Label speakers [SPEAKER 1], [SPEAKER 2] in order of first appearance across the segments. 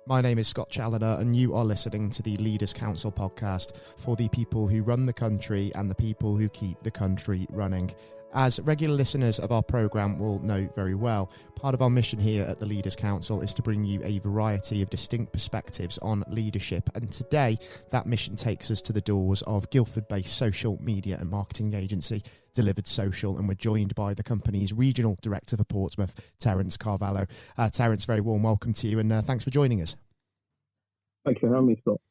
[SPEAKER 1] My name is Scott Challoner, and you are listening to the Leaders Council podcast for the people who run the country and the people who keep the country running. As regular listeners of our programme will know very well, part of our mission here at the Leaders Council is to bring you a variety of distinct perspectives on leadership. And today, that mission takes us to the doors of Guildford-based social media and marketing agency Delivered Social, and we're joined by the company's Regional Director for Portsmouth, Terence Carvalho. Terence, very warm welcome to you, and thanks for joining us.
[SPEAKER 2] Thanks for having me, Scott.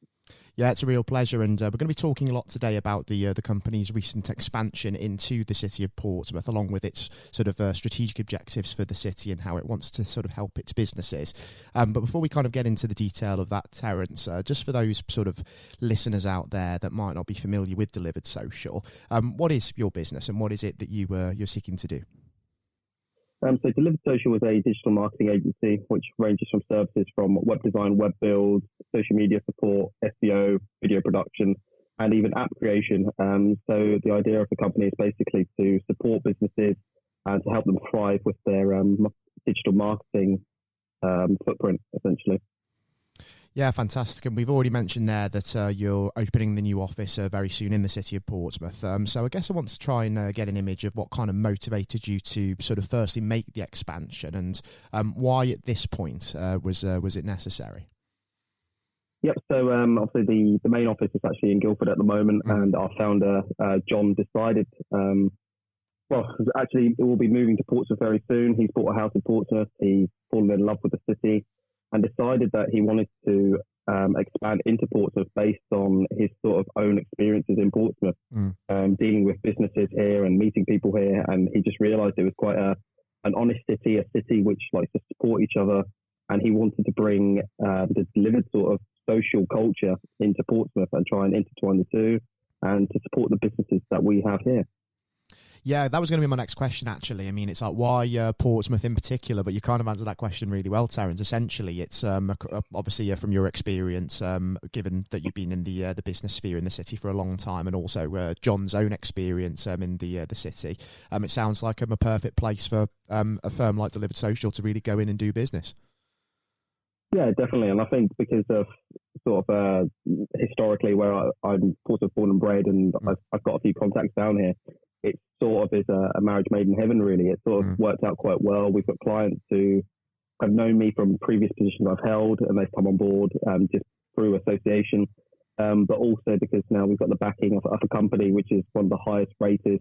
[SPEAKER 1] Yeah, it's a real pleasure, and we're going to be talking a lot today about the company's recent expansion into the city of Portsmouth, along with its sort of strategic objectives for the city and how it wants to sort of help its businesses. But before we kind of get into the detail of that, Terence, just for those sort of listeners out there that might not be familiar with Delivered Social, what is your business and what is it that you're seeking to do?
[SPEAKER 2] So Delivered Social is a digital marketing agency which ranges from services from web design, web build, social media support, SEO, video production, and even app creation. So the idea of the company is basically to support businesses and to help them thrive with their digital marketing footprint, essentially.
[SPEAKER 1] Yeah, fantastic. And we've already mentioned there that you're opening the new office very soon in the city of Portsmouth. So I guess I want to try and get an image of what kind of motivated you to sort of firstly make the expansion and why at this point was it necessary?
[SPEAKER 2] Yep. So obviously the main office is actually in Guildford at the moment, and our founder, John, decided, actually it will be moving to Portsmouth very soon. He's bought a house in Portsmouth. He's fallen in love with the city and decided that he wanted to expand into Portsmouth based on his sort of own experiences in Portsmouth, dealing with businesses here and meeting people here. And he just realised it was quite an honest city, a city which likes to support each other. And he wanted to bring the Delivered sort of social culture into Portsmouth and try and intertwine the two and to support the businesses that we have here.
[SPEAKER 1] Yeah, that was going to be my next question, actually. I mean, it's like, why Portsmouth in particular? But you kind of answered that question really well, Terence. Essentially, it's obviously from your experience, given that you've been in the business sphere in the city for a long time, and also John's own experience in the city. It sounds like a perfect place for a firm like Delivered Social to really go in and do business.
[SPEAKER 2] Yeah, definitely. And I think because of sort of historically where I'm Portsmouth born and bred, and I've got a few contacts down here, it sort of is a marriage made in heaven, really. It sort of worked out quite well. We've got clients who have known me from previous positions I've held, and they've come on board just through association. But also because now we've got the backing of a company which is one of the highest rated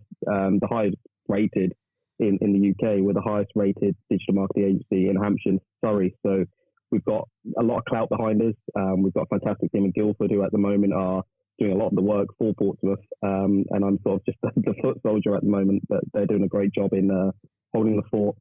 [SPEAKER 2] in the UK. We're the highest rated digital marketing agency in Hampshire and Surrey. So we've got a lot of clout behind us. We've got a fantastic team in Guildford who at the moment are doing a lot of the work for Portsmouth, and I'm sort of just the foot soldier at the moment, but they're doing a great job in holding the fort.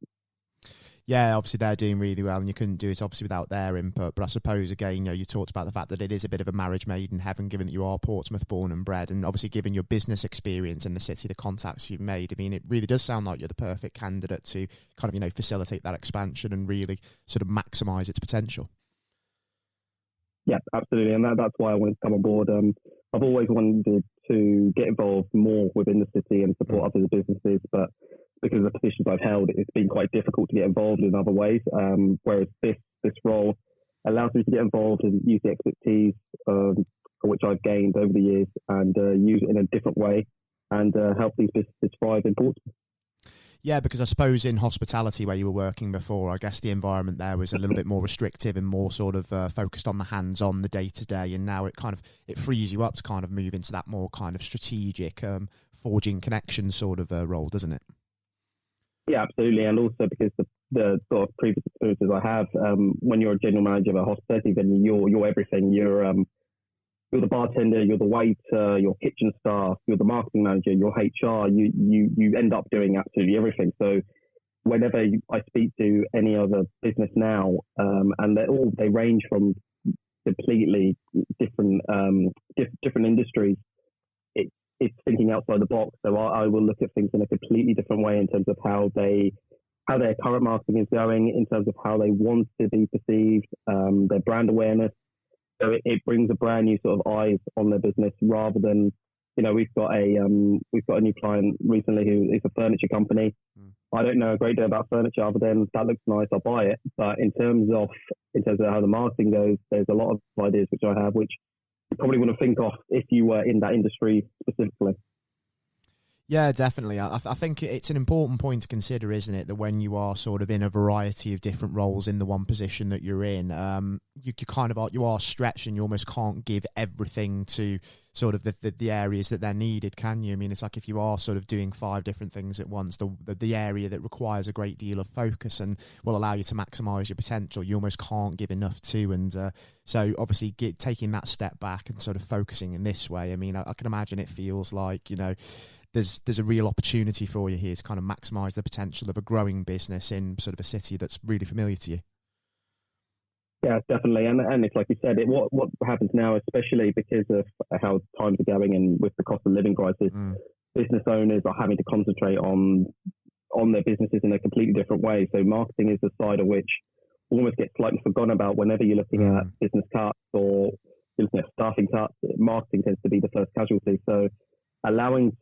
[SPEAKER 1] Yeah, obviously they're doing really well, and you couldn't do it obviously without their input. But I suppose, again, you talked about the fact that it is a bit of a marriage made in heaven, given that you are Portsmouth born and bred, and obviously given your business experience in the city, the contacts you've made. I mean, it really does sound like you're the perfect candidate to kind of, facilitate that expansion and really sort of maximise its potential.
[SPEAKER 2] Yeah, absolutely, and that's why I wanted to come on board. I've always wanted to get involved more within the city and support other businesses, but because of the positions I've held, it's been quite difficult to get involved in other ways. Whereas this role allows me to get involved and use the expertise which I've gained over the years and use it in a different way and help these businesses thrive in Portsmouth.
[SPEAKER 1] Yeah, because I suppose in hospitality where you were working before, I guess the environment there was a little bit more restrictive and more sort of focused on the hands-on, the day-to-day, and now it frees you up to kind of move into that more kind of strategic, forging connections sort of role, doesn't it?
[SPEAKER 2] Yeah, absolutely, and also because the sort of previous experiences I have, when you're a general manager of a hospitality venue, you're everything. You're the bartender, you're the waiter, you're kitchen staff, you're the marketing manager, you're HR. You end up doing absolutely everything. So whenever I speak to any other business now, and they range from completely different industries, it's thinking outside the box. So I will look at things in a completely different way in terms of how their current marketing is going, in terms of how they want to be perceived, their brand awareness. So it brings a brand new sort of eyes on their business rather than, we've got a new client recently who is a furniture company. I don't know a great deal about furniture other than that looks nice, I'll buy it. But in terms of in terms of how the marketing goes, there's a lot of ideas which I have, which you probably wouldn't think of if you were in that industry specifically.
[SPEAKER 1] Yeah, definitely. I think it's an important point to consider, isn't it, that when you are sort of in a variety of different roles in the one position that you're in, you are stretched and you almost can't give everything to sort of the areas that they're needed, can you? I mean, it's like if you are sort of doing 5 different things at once, the area that requires a great deal of focus and will allow you to maximise your potential, you almost can't give enough to. And so obviously taking that step back and sort of focusing in this way, I mean, I can imagine it feels like, there's a real opportunity for you here to kind of maximise the potential of a growing business in sort of a city that's really familiar to you.
[SPEAKER 2] Yeah, definitely. And it's like you said, what happens now, especially because of how times are going and with the cost of living crisis, business owners are having to concentrate on their businesses in a completely different way. So marketing is the side of which almost gets slightly forgotten about whenever you're looking at business cuts or looking at staffing cuts. Marketing tends to be the first casualty. So allowing us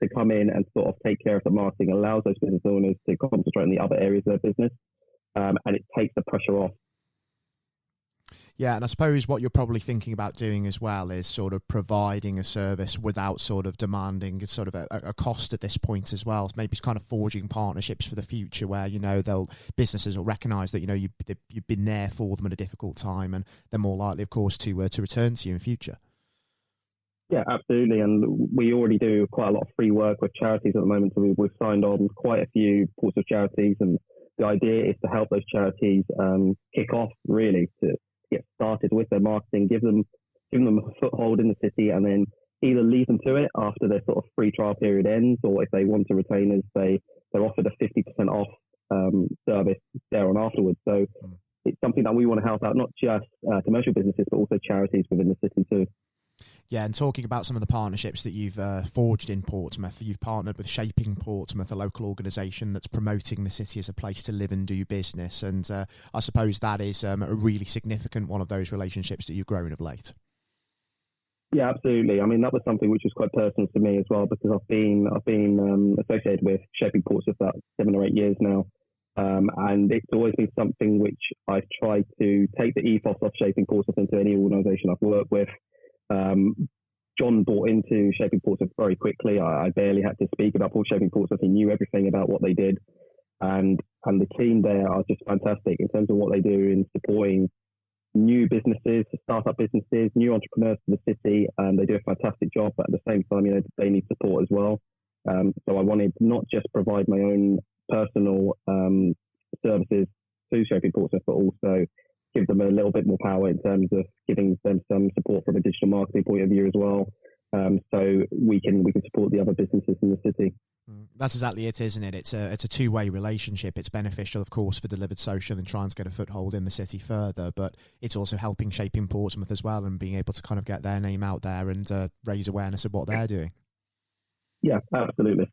[SPEAKER 2] to come in and sort of take care of the marketing allows those business owners to concentrate on the other areas of their business, and it takes the pressure off.
[SPEAKER 1] Yeah, and I suppose what you're probably thinking about doing as well is sort of providing a service without sort of demanding sort of a cost at this point as well. Maybe it's kind of forging partnerships for the future where, businesses will recognise that, you've been there for them at a difficult time and they're more likely, of course, to return to you in future.
[SPEAKER 2] Yeah, absolutely. And we already do quite a lot of free work with charities at the moment. So we've signed on quite a few Portsmouth charities. And the idea is to help those charities kick off, really, to get started with their marketing, give them a foothold in the city, and then either leave them to it after their sort of free trial period ends, or if they want to retain us, they're offered a 50% off service there on afterwards. So it's something that we want to help out, not just commercial businesses, but also charities within the city too.
[SPEAKER 1] Yeah, and talking about some of the partnerships that you've forged in Portsmouth, you've partnered with Shaping Portsmouth, a local organisation that's promoting the city as a place to live and do business. And I suppose that is a really significant one of those relationships that you've grown of late.
[SPEAKER 2] Yeah, absolutely. I mean, that was something which was quite personal to me as well, because I've been associated with Shaping Portsmouth for about 7 or 8 years now. And it's always been something which I've tried to take the ethos of Shaping Portsmouth into any organisation I've worked with. John bought into Shaping Portsmouth very quickly. I barely had to speak about Shaping Portsmouth. He knew everything about what they did. And the team there are just fantastic in terms of what they do in supporting new businesses, startup businesses, new entrepreneurs to the city. And they do a fantastic job. But at the same time, they need support as well. So I wanted to not just provide my own personal services to Shaping Portsmouth, but also give them a little bit more power in terms of giving them some support from a digital marketing point of view as well. So we can support the other businesses in the city.
[SPEAKER 1] That's exactly it, isn't it? It's a two-way relationship. It's beneficial, of course, for Delivered Social and trying to get a foothold in the city further, but it's also helping Shaping Portsmouth as well and being able to kind of get their name out there and raise awareness of what they're doing.
[SPEAKER 2] Yeah, absolutely.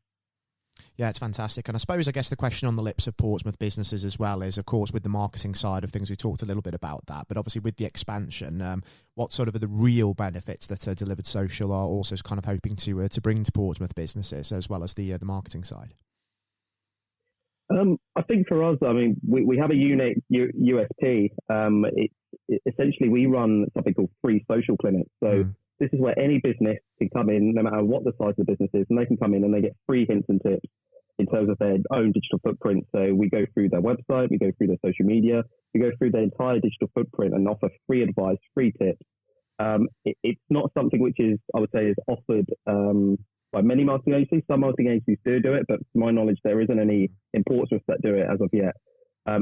[SPEAKER 1] Yeah, it's fantastic. And I guess the question on the lips of Portsmouth businesses as well is, of course, with the marketing side of things, we talked a little bit about that, but obviously with the expansion, what sort of are the real benefits that Delivered Social are also kind of hoping to bring to Portsmouth businesses as well as the marketing side?
[SPEAKER 2] I think for us, I mean, we have a unique USP. Essentially, we run something called free social clinics. So this is where any business can come in, no matter what the size of the business is, and they can come in and they get free hints and tips in terms of their own digital footprint. So we go through their website, we go through their social media, we go through their entire digital footprint and offer free advice, free tips. It's not something which is, I would say, is offered by many marketing agencies. Some marketing agencies do it, but to my knowledge, there isn't any in Portsmouth that do it as of yet.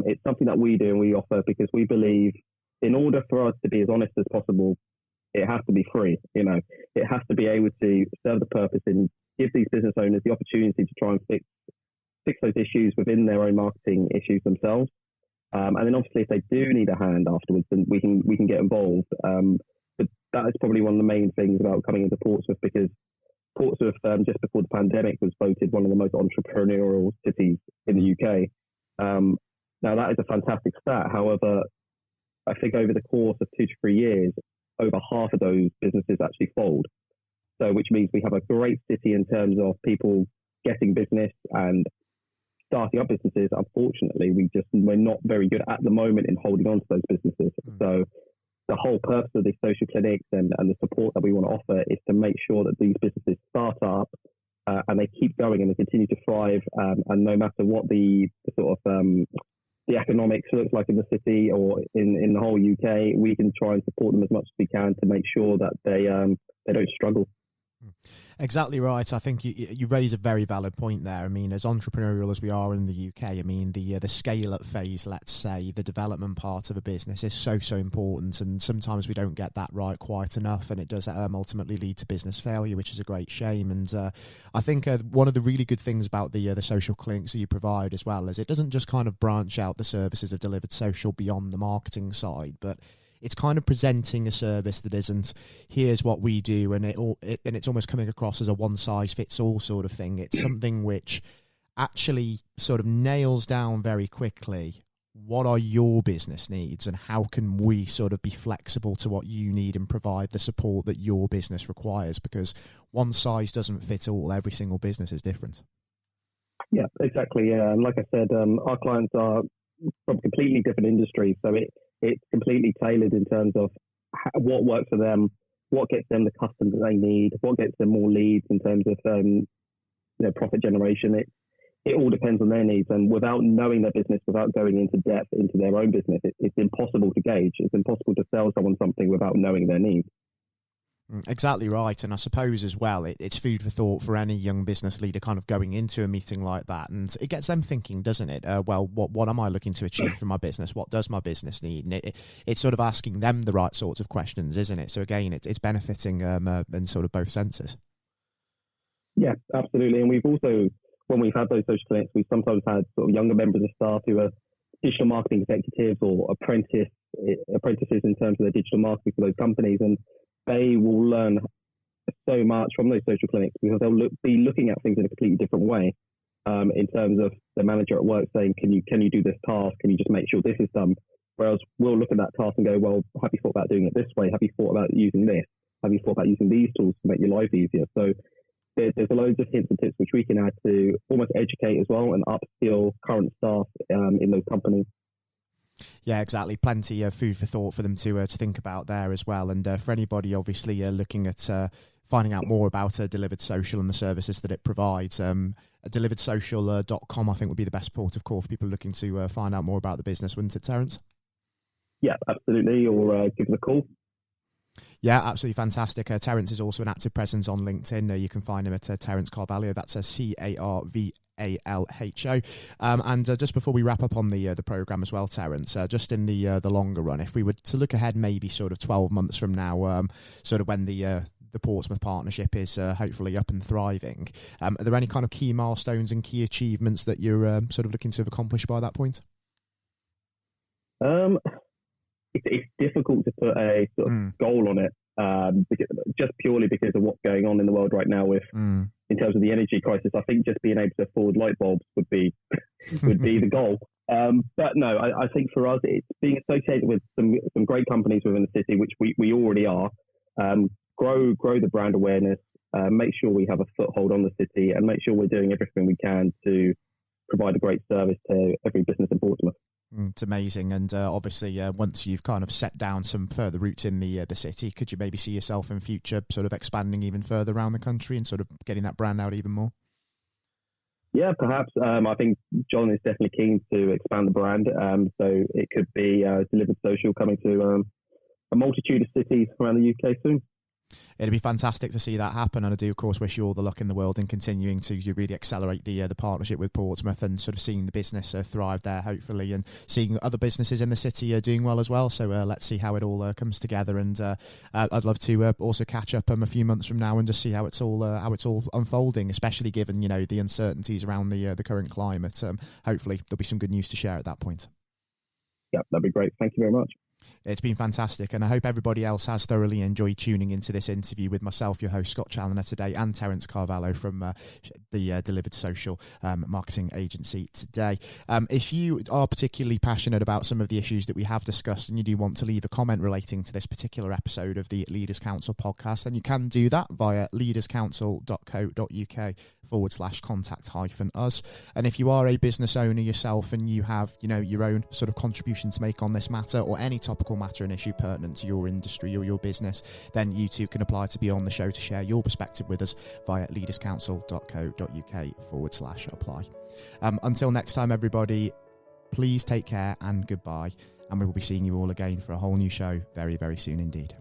[SPEAKER 2] It's something that we do and we offer because we believe in order for us to be as honest as possible, it has to be free. It has to be able to serve the purpose and give these business owners the opportunity to try and fix those issues within their own marketing issues themselves. And then obviously if they do need a hand afterwards, then we can get involved. But that is probably one of the main things about coming into Portsmouth, because Portsmouth, just before the pandemic, was voted one of the most entrepreneurial cities in the UK. Now that is a fantastic stat. However, I think over the course of 2 to 3 years, over half of those businesses actually fold. So which means we have a great city in terms of people getting business and starting up businesses, unfortunately, we're not very good at the moment in holding on to those businesses. So the whole purpose of these social clinics and the support that we want to offer is to make sure that these businesses start up and they keep going and they continue to thrive. And no matter what the sort of the economics looks like in the city or in the whole UK, we can try and support them as much as we can to make sure that they don't struggle.
[SPEAKER 1] Exactly right. I think you raise a very valid point there. I mean, as entrepreneurial as we are in the UK, I mean, the scale-up phase, let's say, the development part of a business is so important, and sometimes we don't get that right quite enough, and it does ultimately lead to business failure, which is a great shame. And I think one of the really good things about the social clinics that you provide as well is it doesn't just kind of branch out the services of Delivered Social beyond the marketing side, but it's kind of presenting a service that isn't, here's what we do, and it's almost coming across as a one-size-fits-all sort of thing. It's something which actually sort of nails down very quickly what are your business needs and how can we sort of be flexible to what you need and provide the support that your business requires, because one size doesn't fit all. Every single business is different.
[SPEAKER 2] Yeah, exactly. Yeah. And like I said, our clients are from completely different industries, so it's completely tailored in terms of what works for them, what gets them the customers that they need, what gets them more leads in terms of profit generation. It all depends on their needs, and without knowing their business, without going into depth into their own business, it's impossible to gauge. It's impossible to sell someone something without knowing their needs.
[SPEAKER 1] Exactly right. And I suppose as well, it's food for thought for any young business leader kind of going into a meeting like that. And it gets them thinking, doesn't it? Well, what am I looking to achieve for my business? What does my business need? And it's sort of asking them the right sorts of questions, isn't it? So again, it's benefiting in sort of both senses.
[SPEAKER 2] Yeah, absolutely. And we've also, when we've had those social clinics, we've sometimes had sort of younger members of staff who are digital marketing executives or apprentices in terms of their digital marketing for those companies. And they will learn so much from those social clinics because they'll be looking at things in a completely different way. In terms of the manager at work saying, can you do this task? Can you just make sure this is done? Whereas we'll look at that task and go, well, have you thought about doing it this way? Have you thought about using this? Have you thought about using these tools to make your life easier? So there's loads of hints and tips which we can add to almost educate as well and upskill current staff in those companies.
[SPEAKER 1] Yeah, exactly. Plenty of food for thought for them to think about there as well. And for anybody obviously looking at finding out more about Delivered Social and the services that it provides, deliveredsocial.com I think would be the best port of call for people looking to find out more about the business, wouldn't it, Terence?
[SPEAKER 2] Yeah, absolutely. Or give us a call.
[SPEAKER 1] Yeah, absolutely fantastic. Terence is also an active presence on LinkedIn. You can find him at Terence Carvalho. That's Carvalho. And just before we wrap up on the program as well, Terence, just in the longer run, if we were to look ahead maybe sort of 12 months from now, sort of when the Portsmouth partnership is hopefully up and thriving, are there any kind of key milestones and key achievements that you're sort of looking to have accomplished by that point?
[SPEAKER 2] It's difficult to put a sort of goal on it, just purely because of what's going on in the world right now with in terms of the energy crisis. I think just being able to afford light bulbs would be the goal. But no, I think for us, it's being associated with some great companies within the city, which we already are. Grow the brand awareness, make sure we have a foothold on the city, and make sure we're doing everything we can to provide a great service to every business in Portsmouth.
[SPEAKER 1] It's amazing. And obviously, once you've kind of set down some further roots in the city, could you maybe see yourself in future sort of expanding even further around the country and sort of getting that brand out even more?
[SPEAKER 2] Yeah, perhaps. I think John is definitely keen to expand the brand. So it could be Delivered Social coming to a multitude of cities around the UK soon.
[SPEAKER 1] It'd be fantastic to see that happen, and I do, of course, wish you all the luck in the world in continuing to really accelerate the partnership with Portsmouth and sort of seeing the business thrive there, hopefully, and seeing other businesses in the city doing well as well. So let's see how it all comes together, and I'd love to also catch up a few months from now and just see how it's all unfolding, especially given the uncertainties around the current climate. Hopefully, there'll be some good news to share at that point.
[SPEAKER 2] Yeah, that'd be great. Thank you very much.
[SPEAKER 1] It's been fantastic, and I hope everybody else has thoroughly enjoyed tuning into this interview with myself, your host, Scott Challoner, today, and Terence Carvalho from the Delivered Social marketing agency today. If you are particularly passionate about some of the issues that we have discussed and you do want to leave a comment relating to this particular episode of the Leaders Council podcast, then you can do that via leaderscouncil.co.uk/contact-us. And if you are a business owner yourself and you have, your own sort of contribution to make on this matter, or any topical matter and issue pertinent to your industry or your business, then you too can apply to be on the show to share your perspective with us via leaderscouncil.co.uk/apply. Until next time, everybody, please take care and goodbye. And we will be seeing you all again for a whole new show very, very soon indeed.